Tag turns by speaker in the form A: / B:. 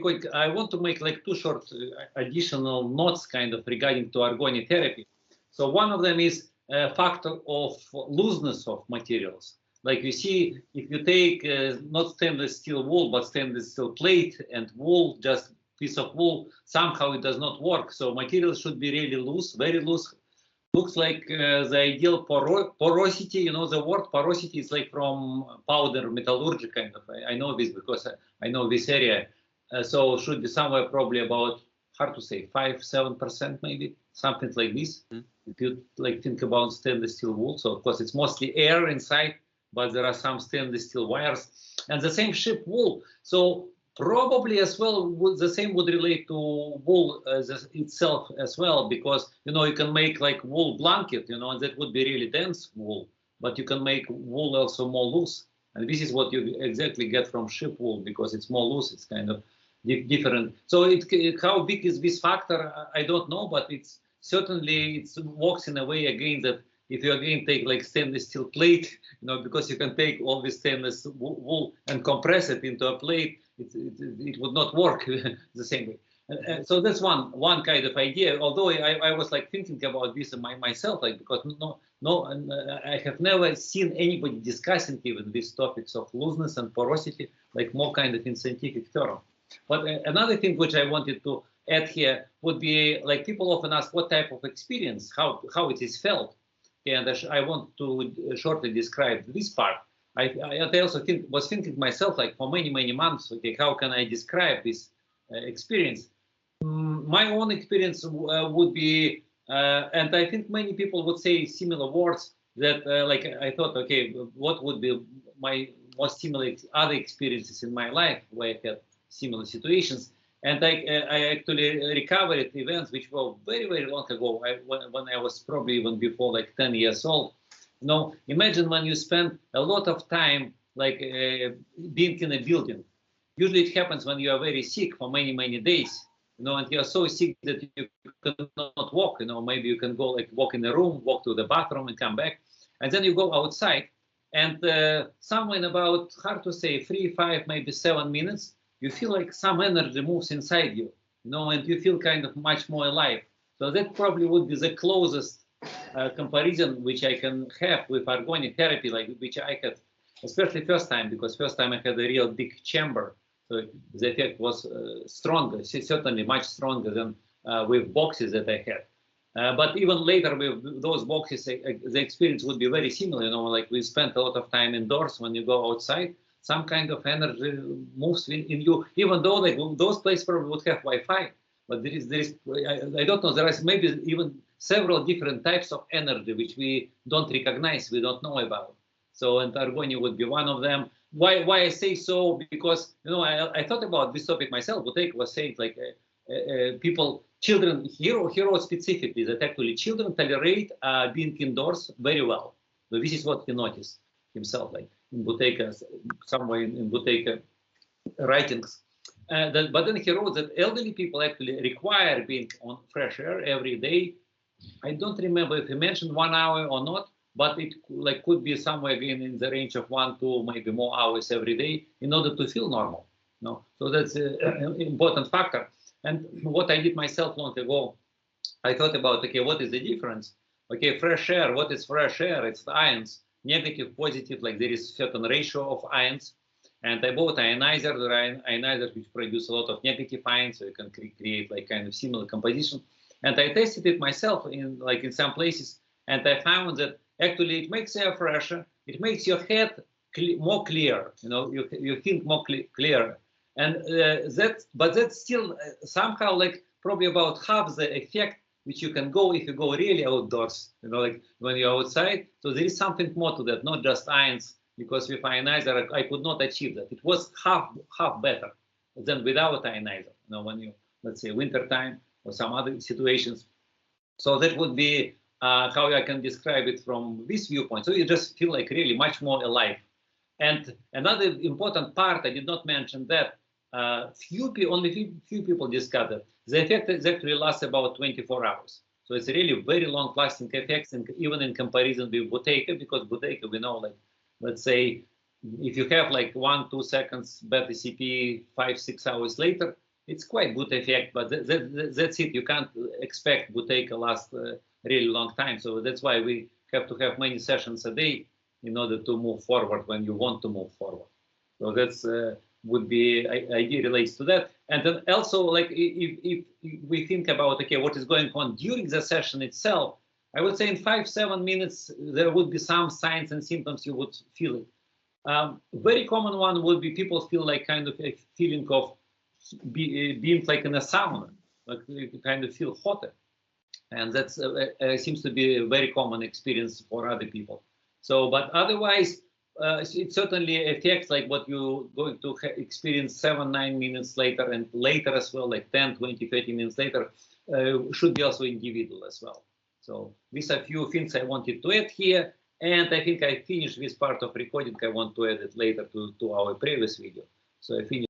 A: quick. I want to make like two short additional notes kind of regarding to Orgone therapy. So one of them is a factor of looseness of materials. Like you see, if you take not stainless steel wool, but stainless steel plate and wool, just piece of wool, somehow it does not work. So materials should be really loose, very loose. Looks like the ideal porosity, you know, the word porosity is like from powder metallurgy kind of. I know this because I know this area. So should be somewhere probably about, hard to say, 5–7% maybe, something like this. If you like think about stainless steel wool, so of course it's mostly air inside, but there are some stainless steel wires. And the same ship wool. So probably as well, the same would relate to wool itself as well, because, you know, you can make like wool blanket, you know, and that would be really dense wool, but you can make wool also more loose. And this is what you exactly get from ship wool, because it's more loose, it's kind of different. So how big is this factor? I don't know, but it's certainly, it works in a way again that if you again take like stainless steel plate, you know, because you can take all this stainless wool and compress it into a plate, it would not work the same way. And so that's one kind of idea. Although I was like thinking about this myself, like, because I have never seen anybody discussing even these topics of looseness and porosity, like more kind of in scientific term. But another thing which I wanted to add here would be, like, people often ask what type of experience, how it is felt. And I want to shortly describe this part. I also was thinking myself, like, for many months, okay, how can I describe this experience? My own experience would be, and I think many people would say similar words, that like I thought, okay, what would be my most similar other experiences in my life where I had similar situations. And I actually recovered events which were very long ago, when I was probably even before like 10 years old. You know, imagine when you spend a lot of time like being in a building. Usually it happens when you are very sick for many days, you know, and you are so sick that you cannot walk. You know, maybe you can go like walk in the room, walk to the bathroom and come back, and then you go outside, and somewhere in about, hard to say, 3, 5, maybe 7 minutes, you feel like some energy moves inside you, you know, and you feel kind of much more alive. So that probably would be the closest comparison which I can have with Orgone therapy, like which I had, especially first time, because first time I had a real big chamber. So the effect was stronger, certainly much stronger than with boxes that I had. But even later with those boxes, the experience would be very similar. You know, like we spent a lot of time indoors. When you go outside, some kind of energy moves in you, even though like those places probably would have Wi-Fi. But there is I don't know, there is maybe even several different types of energy which we don't recognize, we don't know about. So, and Orgone would be one of them. Why I say so? Because, you know, I thought about this topic myself. Buteyko was saying, like, people, children, hero specifically, that actually children tolerate being indoors very well. So this is what he noticed himself, like in Buteyko, somewhere in Buteyko writings. But then he wrote that elderly people actually require being on fresh air every day. I don't remember if he mentioned 1 hour or not, but it like could be somewhere again in the range of 1 to maybe more hours every day in order to feel normal. No, so that's an important factor. And what I did myself long ago, I thought about, okay, what is the difference? Okay, fresh air. What is fresh air? It's the ions, negative, positive. Like there is a certain ratio of ions. And I bought ionizer. There are ionizers which produce a lot of negative ions, so you can create like kind of similar composition. And I tested it myself in some places, and I found that actually it makes air fresher. It makes your head more clear. You know, you think more clear. And but that's still somehow like probably about half the effect which you can go if you go really outdoors. You know, like when you're outside. So there is something more to that, not just ions. Because with ionizer, I could not achieve that. It was half better than without ionizer. You know, when you, let's say, winter time or some other situations. So that would be how I can describe it from this viewpoint. So you just feel like really much more alive. And another important part I did not mention that only few people discovered the effect actually lasts about 24 hours. So it's really very long-lasting effects, and even in comparison with Buteyko, because Buteyko, we know, like, let's say, if you have like 1–2 seconds beta CP 5–6 hours later, it's quite good effect, but that's it. You can't expect Buteyko last really long time. So that's why we have to have many sessions a day in order to move forward when you want to move forward. So that's would be idea relates to that. And then also, like if we think about, okay, what is going on during the session itself, I would say in 5-7 minutes there would be some signs and symptoms you would feel it. Very common one would be people feel like kind of a feeling of being like in a sauna, like you kind of feel hotter, and that's seems to be a very common experience for other people. So, but otherwise, it certainly affects like what you're going to experience 7-9 minutes later, and later as well, like 10, 20, 30 minutes later, should be also individual as well. So these are a few things I wanted to add here, and I think I finished this part of recording. I want to add it later to our previous video. So I finished